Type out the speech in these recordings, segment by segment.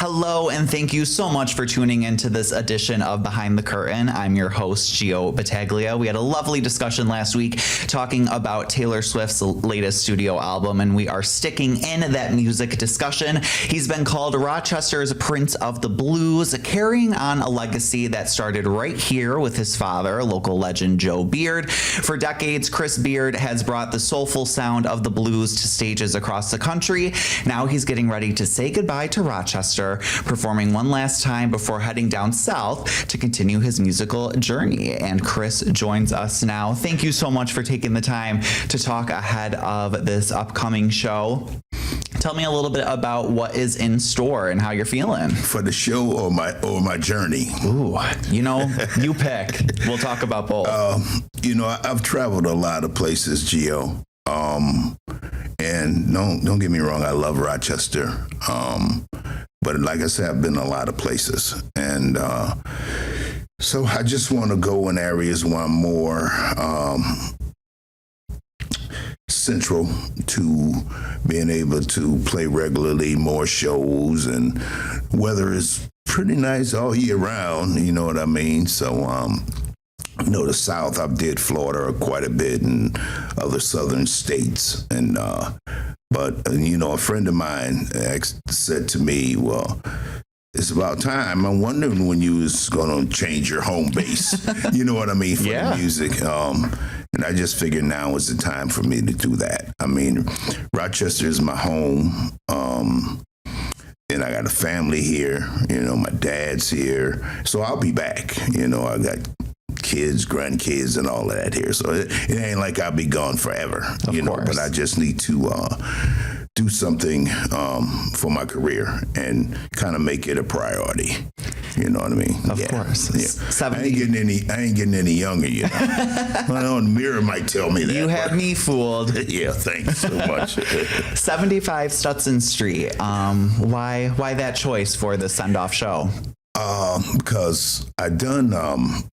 Hello, and thank you so much for tuning into this edition of Behind the Curtain. I'm your host, Gio Battaglia. We had a lovely discussion last week talking about Taylor Swift's latest studio album, and we are sticking in that music discussion. He's been called Rochester's Prince of the Blues, carrying on a legacy that started right here with his father, local legend Joe Beard. For decades, Chris Beard has brought the soulful sound of the blues to stages across the country. Now he's getting ready to say goodbye to Rochester, performing one last time before heading down south to continue his musical journey. And Chris joins us now. Thank you so much for taking the time to talk ahead of this upcoming show. Tell me a little bit about what is in store and how you're feeling. For the show or my journey? Ooh, you pick. We'll talk about both. I've traveled a lot of places, Gio. And don't get me wrong, I love Rochester. But like I said, I've been a lot of places. And so I just want to go in areas where I'm more central to being able to play regularly, more shows, and weather is pretty nice all year round, you know what I mean? So, the South, I did Florida quite a bit and other southern states. And but a friend of mine said to me, well, it's about time. I'm wondering when you was going to change your home base, you know what I mean, for the music. And I just figured now is the time for me to do that. I mean, Rochester is my home. And I got a family here, my dad's here. So I'll be back. I got kids, grandkids, and all of that here. So it ain't like I'll be gone forever, but I just need to do something for my career and kind of make it a priority. You know what I mean? Of course. Yeah. I ain't getting any younger, Well, the mirror might tell me that. You had me fooled. Yeah, thanks so much. 75 Stutson Street. Why that choice for the send-off show? Because I done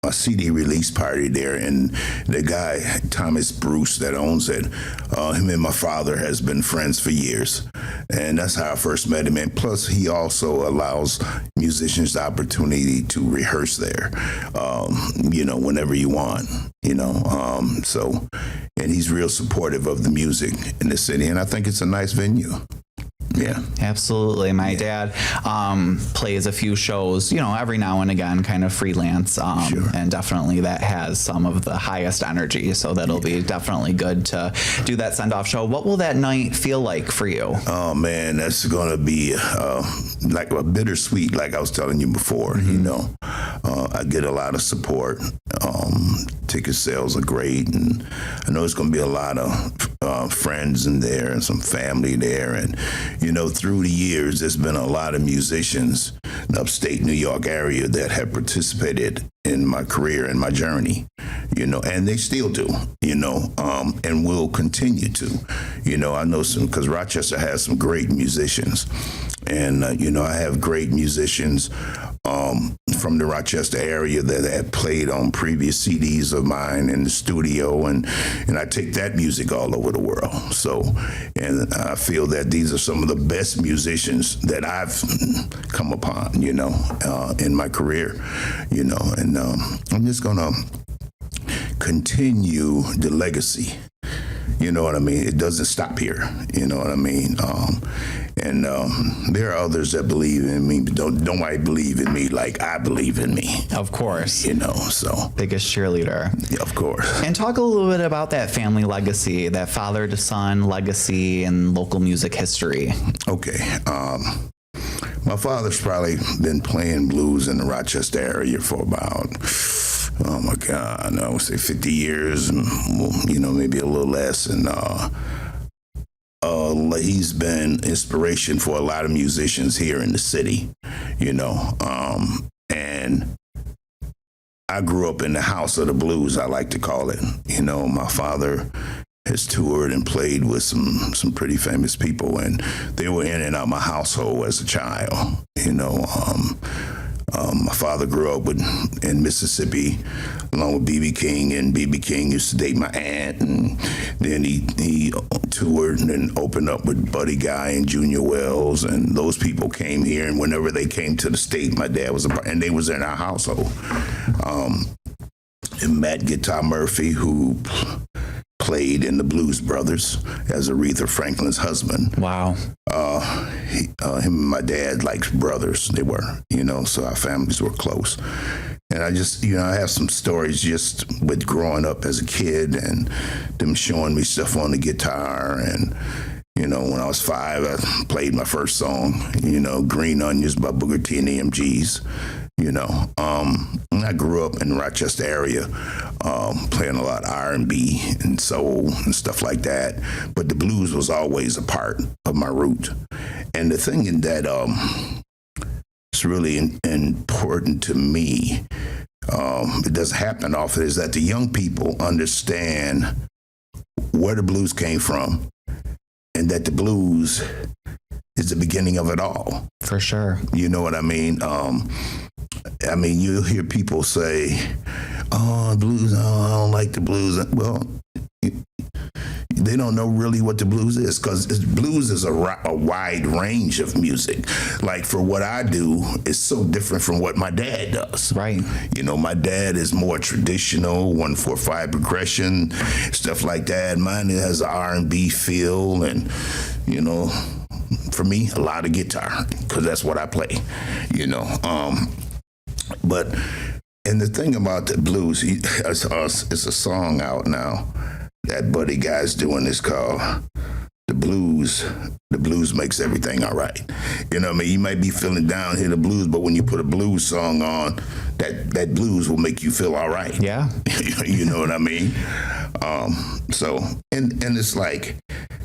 a CD release party there, and the guy, Thomas Bruce, that owns it, him and my father has been friends for years. And that's how I first met him. And plus, he also allows musicians the opportunity to rehearse there, whenever you want, So, and he's real supportive of the music in the city. And I think it's a nice venue. Yeah, absolutely. My dad plays a few shows, every now and again, kind of freelance. Sure. And definitely that has some of the highest energy. So that'll be definitely good to do that send-off show. What will that night feel like for you? Oh, man, that's going to be like a bittersweet, like I was telling you before, I get a lot of support. Ticket sales are great. And I know it's going to be a lot of friends in there and some family there. And, through the years, there's been a lot of musicians in the upstate New York area that have participated in my career and my journey, and they still do, and will continue to. I know some, because Rochester has some great musicians. And, I have great musicians from the Rochester area that have played on previous CDs of mine in the studio, and I take that music all over the world. So, and I feel that these are some of the best musicians that I've come upon, in my career, and I'm just going to continue the legacy. You know what I mean? It doesn't stop here. You know what I mean? And there are others that believe in me, but don't nobody believe in me like I believe in me. Of course. So. Biggest cheerleader. Yeah, of course. And talk a little bit about that family legacy, that father to son legacy in local music history. Okay. My father's probably been playing blues in the Rochester area for about, oh my God, I would say 50 years, maybe a little less. And he's been inspiration for a lot of musicians here in the city, and I grew up in the house of the blues, I like to call it. My father has toured and played with some pretty famous people, and they were in and out my household as a child. My father grew up in Mississippi along with B.B. King, and B.B. King used to date my aunt, and then he toured and then opened up with Buddy Guy and Junior Wells, and those people came here, and whenever they came to the state, my dad was and they was in our household. And Matt Guitar Murphy, who played in the Blues Brothers as Aretha Franklin's husband. Wow. Him and my dad like brothers. They were, so our families were close. And I just, I have some stories just with growing up as a kid and them showing me stuff on the guitar. And, when I was 5, I played my first song, Green Onions by Booker T and the MGs. And I grew up in the Rochester area, playing a lot of R&B and soul and stuff like that. But the blues was always a part of my root. And the thing in that it's really important to me, it doesn't happen often, is that the young people understand where the blues came from and that the blues is the beginning of it all. For sure. You know what I mean? You'll hear people say, blues, I don't like the blues. Well, they don't know really what the blues is, because blues is a wide range of music. Like, for what I do, it's so different from what my dad does. Right. My dad is more traditional, 1-4-5 progression, stuff like that. Mine has an R&B feel, and, for me, a lot of guitar, because that's what I play, But, and the thing about the blues, it's a song out now that Buddy Guy's doing. Is called The Blues. The blues makes everything all right. You might be feeling down, hear the blues, but when you put a blues song on, that blues will make you feel all right. Yeah. You know what I mean? So, and it's like,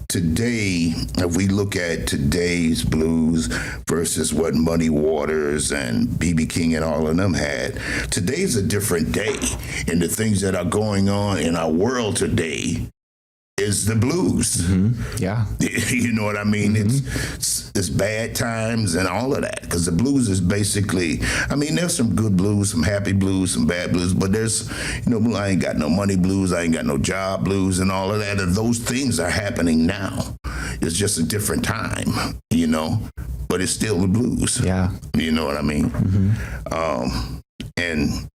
today, if we look at today's blues versus what Muddy Waters and B.B. King and all of them had, today's a different day. And the things that are going on in our world today is the blues. Mm-hmm. Yeah. You know what I mean? Mm-hmm. It's bad times and all of that, because the blues is basically, there's some good blues, some happy blues, some bad blues, but there's, I ain't got no money blues, I ain't got no job blues and all of that, and those things are happening now. It's just a different time, but it's still the blues. Yeah. You know what I mean? Mm-hmm. And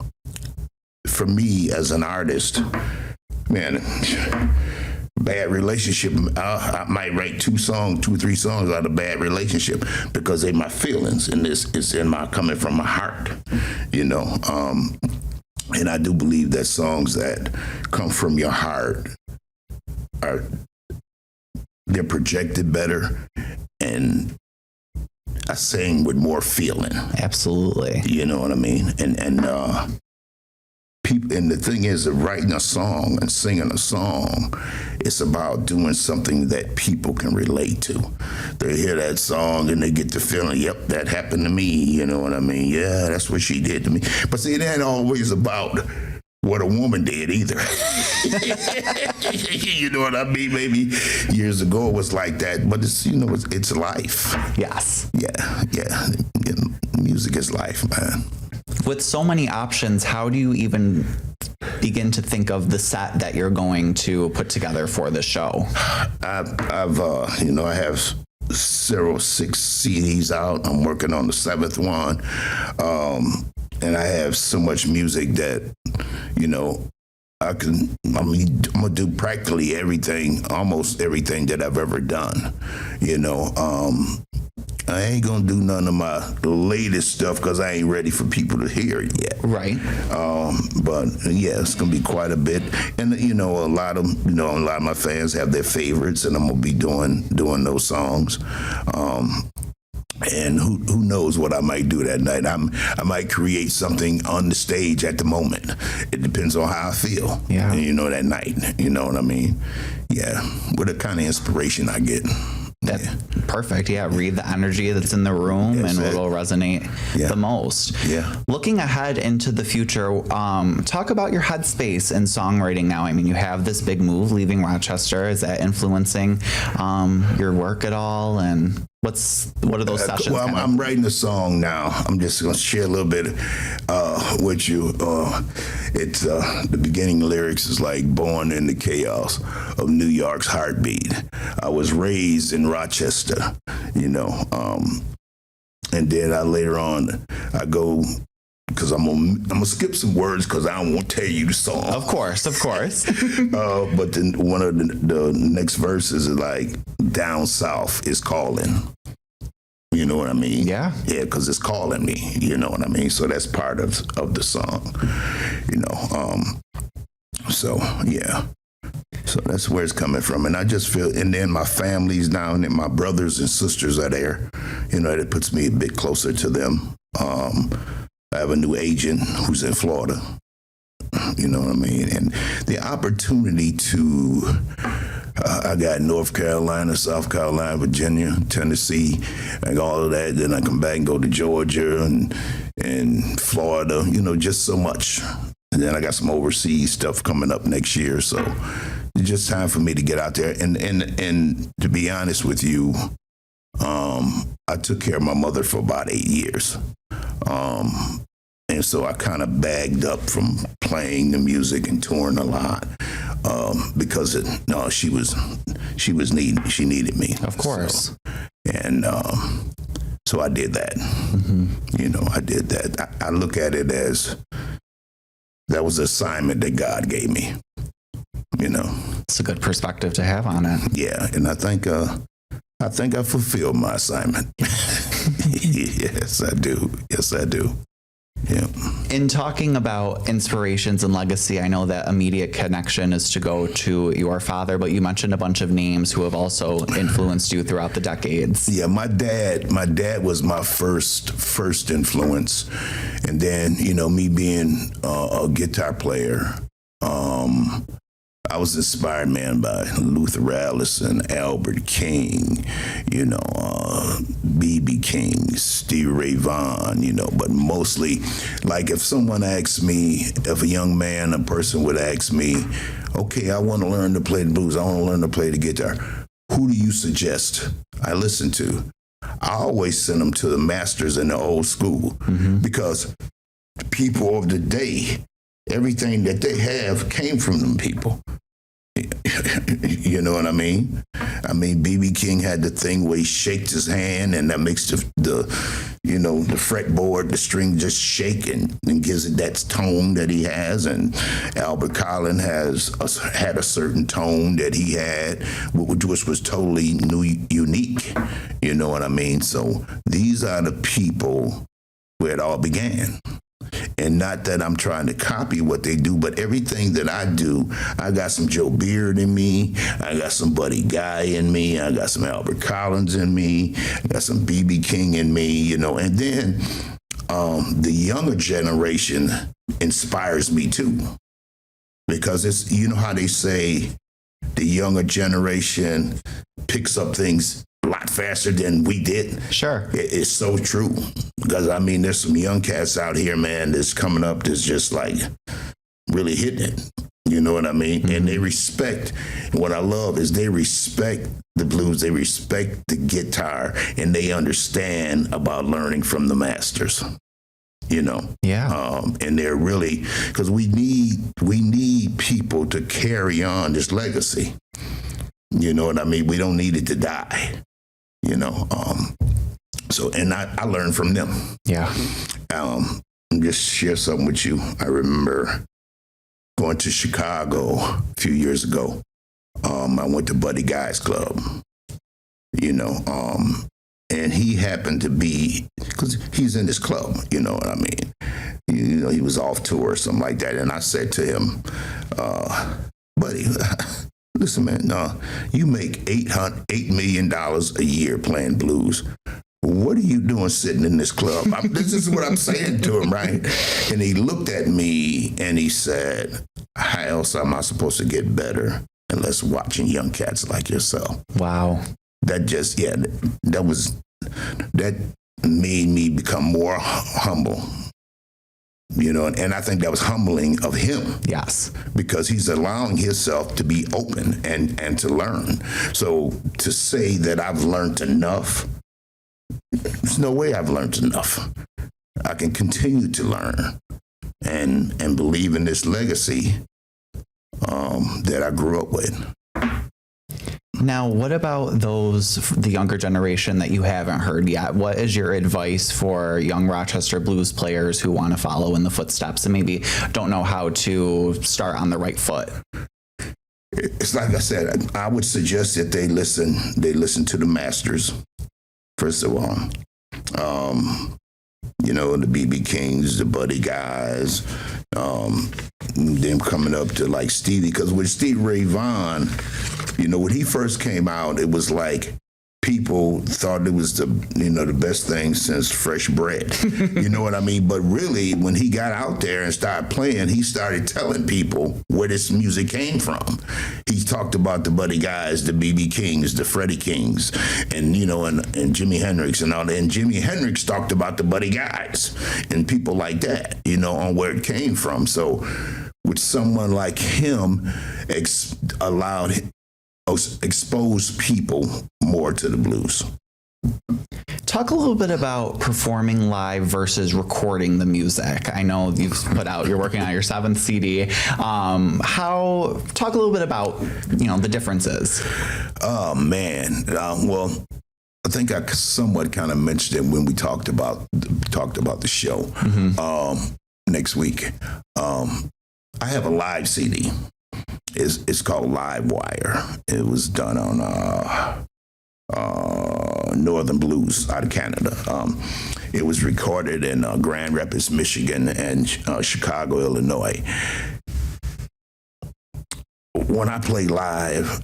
for me as an artist, man, bad relationship, I might write 2 or 3 songs out of bad relationship, because they're my feelings, and it's coming from my heart, and I do believe that songs that come from your heart they're projected better, and I sing with more feeling. Absolutely. You know what I mean? And people, and the thing is that writing a song and singing a song, it's about doing something that people can relate to. They hear that song and they get the feeling, yep, that happened to me. You know what I mean? Yeah, that's what she did to me. But see, it ain't always about what a woman did either. You know what I mean? Maybe years ago it was like that, but it's, it's life. Yes. Yeah. Music is life, man. With so many options, how do you even begin to think of the set that you're going to put together for the show? I have 6 CDs out. I'm working on the 7th one. And I have so much music that, I'm gonna do practically everything, almost everything that I've ever done. I ain't gonna do none of my latest stuff because I ain't ready for people to hear it yet. Right. But yeah, it's gonna be quite a bit, and a lot of my fans have their favorites, and I'm gonna be doing those songs. And who knows what I might do that night? I might create something on the stage at the moment. It depends on how I feel. Yeah. That night. You know what I mean? Yeah. What a kind of inspiration I get. That's perfect. Yeah. Read the energy that's in the room, and it'll resonate the most. Yeah. Looking ahead into the future, talk about your headspace and songwriting now. You have this big move leaving Rochester. Is that influencing your work at all? And What are those sessions? Well, I'm writing a song now. I'm just going to share a little bit with you. It's the beginning lyrics is like born in the chaos of New York's heartbeat. I was raised in Rochester, and then later on I go. Because I'm gonna skip some words because I don't want to tell you the song. Of course. But then one of the next verses is like, "Down south is calling." You know what I mean? Yeah. Yeah, because it's calling me. You know what I mean? So that's part of the song. So yeah. So that's where it's coming from. And I just feel, and then my family's down and my brothers and sisters are there. It puts me a bit closer to them. I have a new agent who's in Florida. You know what I mean? And the opportunity to, I got North Carolina, South Carolina, Virginia, Tennessee, and all of that. Then I come back and go to Georgia and Florida, just so much. And then I got some overseas stuff coming up next year. So it's just time for me to get out there. And to be honest with you, I took care of my mother for about 8 years. And so I kind of bagged up from playing the music and touring a lot because she needed me. Of course. So I did that. I did that. I look at it as that was an assignment that God gave me. It's a good perspective to have on it. Yeah, and I think I fulfilled my assignment. Yes, I do. Yeah. In talking about inspirations and legacy, I know that immediate connection is to go to your father, but you mentioned a bunch of names who have also influenced you throughout the decades. Yeah, my dad was my first influence. And then, me being a guitar player, I was inspired, man, by Luther Allison, Albert King, B.B. King, Stevie Ray Vaughan, but mostly, like if someone asks me, if a young man, a person would ask me, okay, I want to learn to play the blues, I want to learn to play the guitar, who do you suggest I listen to? I always send them to the masters in the old school because the people of the day, everything that they have came from them people. You know what I mean? B.B. King had the thing where he shakes his hand and that makes the fretboard, the string just shake and gives it that tone that he has. And Albert Collins had a certain tone that he had, which was totally unique. You know what I mean? So these are the people where it all began. And not that I'm trying to copy what they do, but everything that I do, I got some Joe Beard in me, I got some Buddy Guy in me, I got some Albert Collins in me, I got some B.B. King in me, and then the younger generation inspires me too. Because it's, how they say the younger generation picks up things a lot faster than we did. Sure. It's so true. Because, there's some young cats out here, man, that's coming up that's just like really hitting it. You know what I mean? And they respect, and what I love is they respect the blues, they respect the guitar, and they understand about learning from the masters. Yeah. And they're really, because we need people to carry on this legacy. You know what I mean? We don't need it to die. So, and I learned from them. Yeah. Just share something with you. I remember going to Chicago a few years ago. I went to Buddy Guy's club, and he happened to be, because he's in this club, you know what I mean? He was off tour or something like that. And I said to him, Buddy, listen, man, you make $8 million a year playing blues. What are you doing sitting in this club? This is what I'm saying to him, right? And he looked at me and he said, how else am I supposed to get better unless watching young cats like yourself? Wow. That made me become more humble. And I think that was humbling of him. Yes. Because he's allowing himself to be open and to learn. So to say that I've learned enough there's no way I've learned enough. I can continue to learn and believe in this legacy that I grew up with. Now, what about the younger generation that you haven't heard yet? What is your advice for young Rochester blues players who want to follow in the footsteps and maybe don't know how to start on the right foot? It's like I said, I would suggest that they listen to the masters, first of all. The B.B. Kings, the Buddy Guys, them coming up to like Stevie, because with Stevie Ray Vaughan, when he first came out, it was like people thought it was the best thing since fresh bread. You know what I mean? But really, when he got out there and started playing, he started telling people where this music came from. He talked about the Buddy Guys, the B.B. Kings, the Freddie Kings, and and Jimi Hendrix and all that. And Jimi Hendrix talked about the Buddy Guys and people like that, on where it came from. So with someone like him, expose people more to the blues. Talk a little bit about performing live versus recording the music. I know you're working on your 7th CD. Talk a little bit about, the differences. Oh man. Well, I think I somewhat kind of mentioned it when we talked about the show. Next week. I have a live CD. It's called Live Wire. It was done on Northern Blues out of Canada. It was recorded in Grand Rapids, Michigan, and Chicago, Illinois. When I play live,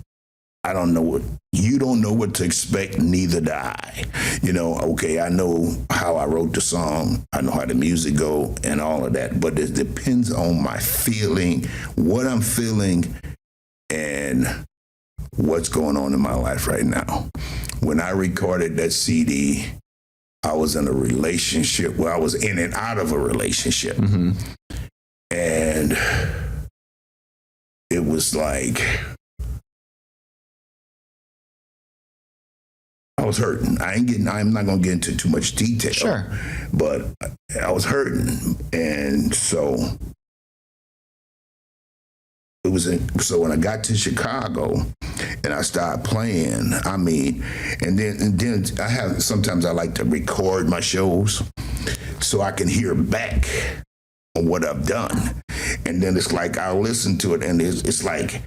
you don't know what to expect, neither do I. Okay, I know how I wrote the song, I know how the music go and all of that, but it depends on my feeling, what I'm feeling, and what's going on in my life right now. When I recorded that CD, I was in a relationship where I was in and out of a relationship. And it was like, I was hurting. I'm not going to get into too much detail. Sure. But I was hurting. And so so when I got to Chicago and I started playing, and then sometimes I like to record my shows so I can hear back on what I've done. And then it's like, I'll listen to it and it's like,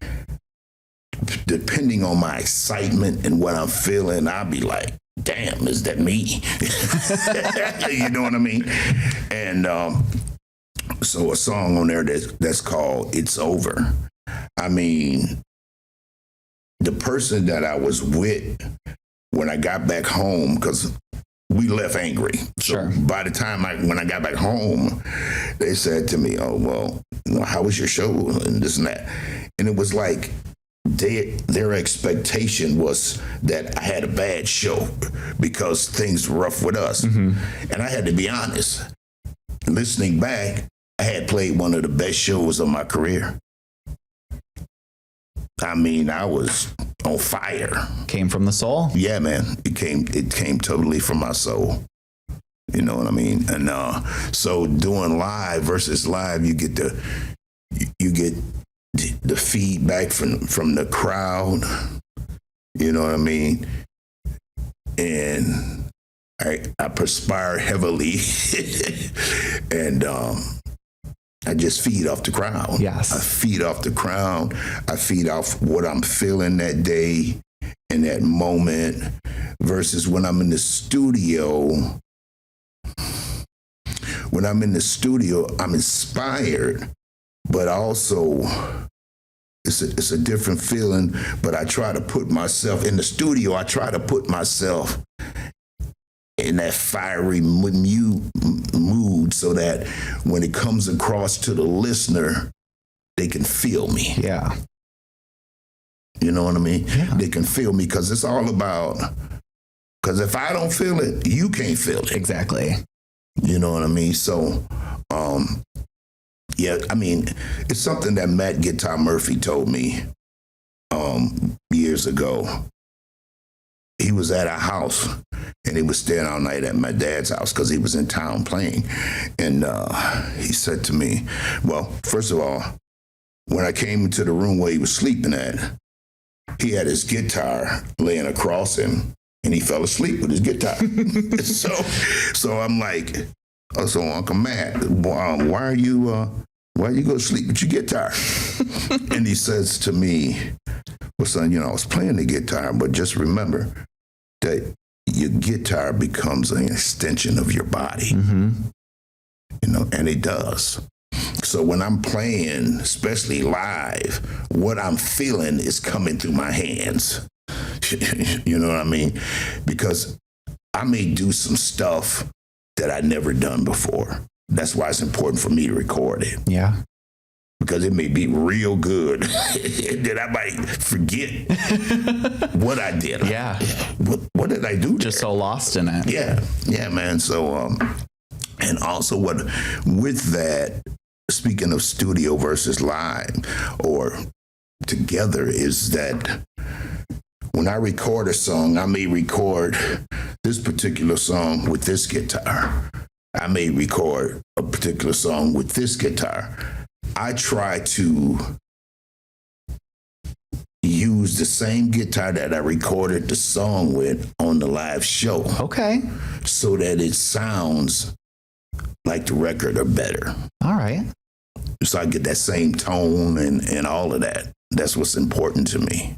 depending on my excitement and what I'm feeling, I'll be like, damn, is that me? You know what I mean? And so a song on there that's called It's Over. The person that I was with when I got back home, because we left angry. Sure. So by the time when I got back home, they said to me, oh, well, how was your show? And this and that. And it was like, their expectation was that I had a bad show because things were rough with us. And I had to be honest. Listening back, I had played one of the best shows of my career. I was on fire. Came from the soul? Yeah, man. It came totally from my soul. You know what I mean? And so doing live versus live, you get the feedback from the crowd. You know what I mean? And I perspire heavily and I just feed off the crowd. Yes. I feed off the crowd. I feed off what I'm feeling that day in that moment versus when I'm in the studio. When I'm in the studio, I'm inspired, but also it's a different feeling, but I try to put myself in the studio. I try to put myself in that fiery mood so that when it comes across to the listener, they can feel me. Yeah. You know what I mean? Yeah. They can feel me because it's all about, because if I don't feel it, you can't feel it. Exactly. You know what I mean? So, yeah, it's something that Matt Guitar Murphy told me years ago. he was at our house, and he was staying all night at my dad's house because he was in town playing. And he said to me, well, first of all, when I came into the room where he was sleeping at, he had his guitar laying across him, and he fell asleep with his guitar. so I'm like, oh, so Uncle Matt, why are you go to sleep with your guitar? And he says to me, well, son, I was playing the guitar, but just remember that your guitar becomes an extension of your body, and it does. So when I'm playing, especially live, what I'm feeling is coming through my hands. You know what I mean? Because I may do some stuff that I never done before. That's why it's important for me to record it. Yeah. Because it may be real good that I might forget what I did. Yeah. What did I do? Just so lost in it. Yeah, man. So, and also with that, speaking of studio versus live or together, is that when I record a song, I may record this particular song with this guitar. I may record a particular song with this guitar. I try to use the same guitar that I recorded the song with on the live show. Okay. So that it sounds like the record or better. All right. So I get that same tone and all of that. That's what's important to me.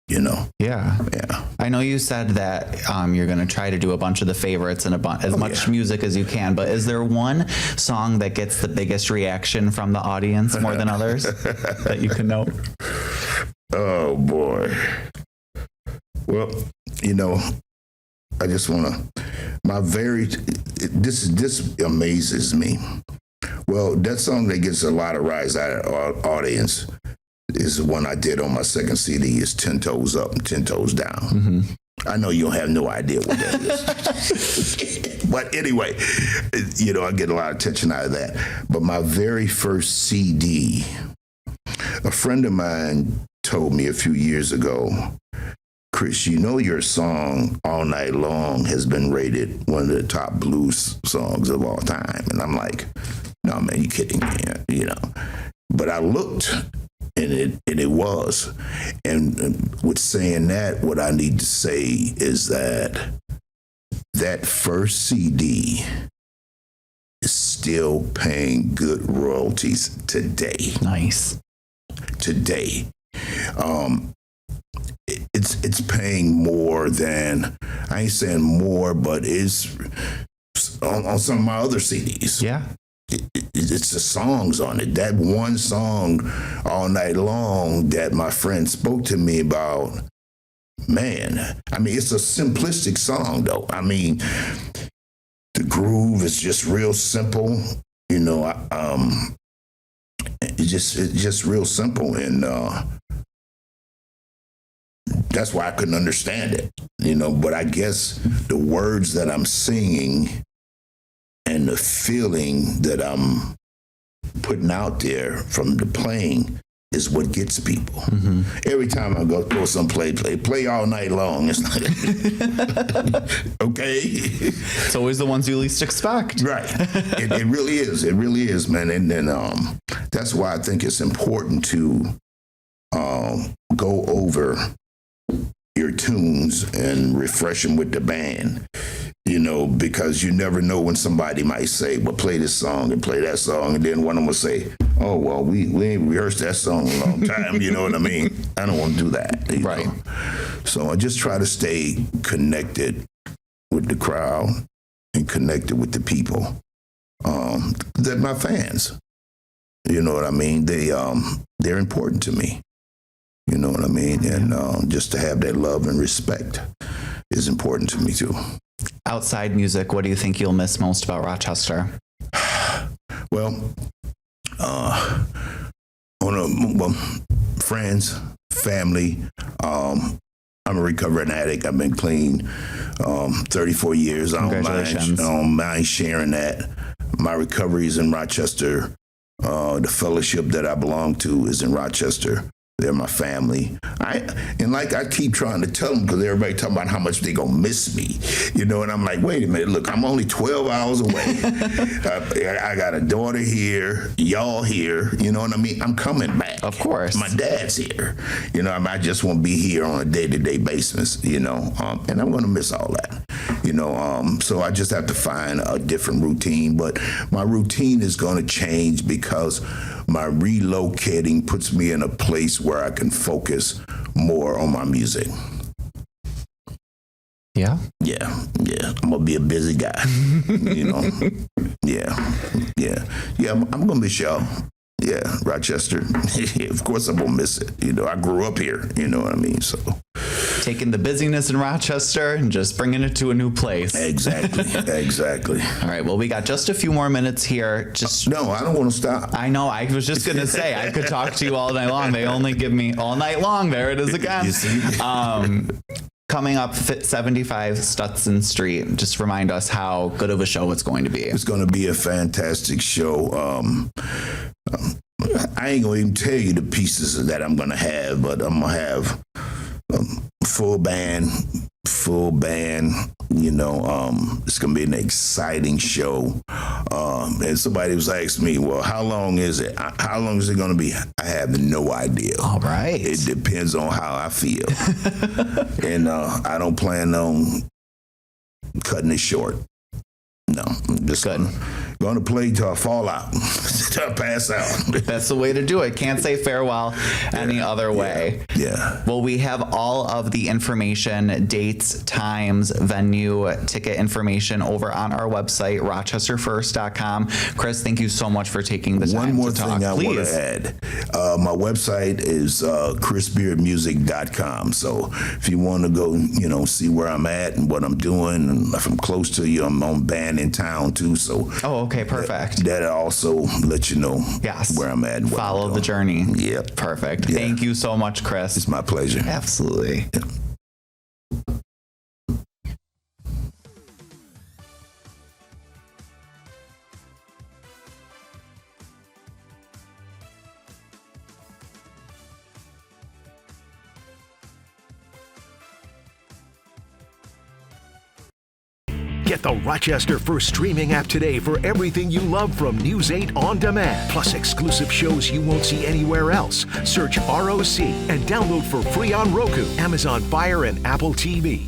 Yeah. Yeah. I know you said that you're going to try to do a bunch of the favorites and as much music as you can, but is there one song that gets the biggest reaction from the audience more than others that you can note? Oh boy. Well, I just want to, this amazes me. Well, that song that gets a lot of rise out of the audience is the one I did on my second CD, is 10 Toes Up and 10 Toes Down. Mm-hmm. I know you don't have no idea what that is. But anyway, I get a lot of attention out of that. But my very first CD, a friend of mine told me a few years ago, Chris, your song All Night Long has been rated one of the top blues songs of all time. And I'm like, no, man, you kidding me, But I looked, and it was. And with saying that, what I need to say is that first CD is still paying good royalties today. Nice. Today. It's paying more than, I ain't saying more, but it's on some of my other CDs. Yeah. It's the songs on it. That one song, All Night Long, that my friend spoke to me about, man, it's a simplistic song, though. The groove is just real simple, it's just real simple, and that's why I couldn't understand it, but I guess the words that I'm singing and the feeling that I'm putting out there from the playing is what gets people. Mm-hmm. Every time I go someplace, play All Night Long. It's like, okay. It's always the ones you least expect. Right. It really is. It really is, man. And then that's why I think it's important to go over your tunes and refresh them with the band, because you never know when somebody might say, well, play this song and play that song. And then one of them will say, oh, well, we ain't rehearsed that song in a long time. You know what I mean? I don't want to do that. Right. So I just try to stay connected with the crowd and connected with the people. They're my fans. You know what I mean? They're important to me. You know what I mean? And just to have that love and respect is important to me, too. Outside music, what do you think you'll miss most about Rochester? Well, friends, family. I'm a recovering addict. I've been clean 34 years. Congratulations. I don't mind sharing that. My recovery is in Rochester. The fellowship that I belong to is in Rochester. They're my family. And like I keep trying to tell them, because everybody talking about how much they gonna miss me, and I'm like, wait a minute, look, I'm only 12 hours away. I got a daughter here, y'all here, you know what I mean? I'm coming back. Of course. My dad's here. I just won't be here on a day-to-day basis, and I'm gonna miss all that. So I just have to find a different routine. But my routine is gonna change because my relocating puts me in a place where I can focus more on my music. Yeah. Yeah. I'm gonna be a busy guy. Yeah. I'm gonna miss y'all. Yeah, Rochester. Of course, I'm gonna miss it. I grew up here. You know what I mean? So taking the busyness in Rochester and just bringing it to a new place. Exactly. All right. Well, we got just a few more minutes here. No, I don't want to stop. I know. I was just gonna say I could talk to you all night long. They only give me all night long. There it is again. You see? Coming up, 75 Stutson Street. Just remind us how good of a show it's going to be. It's going to be a fantastic show. I ain't going to even tell you the pieces that I'm going to have, but I'm going to have full band. It's going to be an exciting show. And somebody was asking me, well, how long is it? How long is it going to be? I have no idea. All right. It depends on how I feel. And I don't plan on cutting it short. No, I'm just going to play till I fall out, till I pass out. That's the way to do it. Can't say farewell any other way. Yeah. Well, we have all of the information, dates, times, venue, ticket information over on our website, rochesterfirst.com. Chris, thank you so much for taking the time One more to talk. thing I want Please. to add. My website is chrisbeardmusic.com. So if you want to go, see where I'm at and what I'm doing, and if I'm close to you, I'm on band in town too. So okay, perfect. That also let you know where I'm at. And what Follow I'm the doing. journey. Yep. Perfect. Yeah. Thank you so much, Chris. It's my pleasure. Absolutely. Yeah. Get the Rochester First streaming app today for everything you love from News 8 On Demand, plus exclusive shows you won't see anywhere else. Search ROC and download for free on Roku, Amazon Fire, and Apple TV.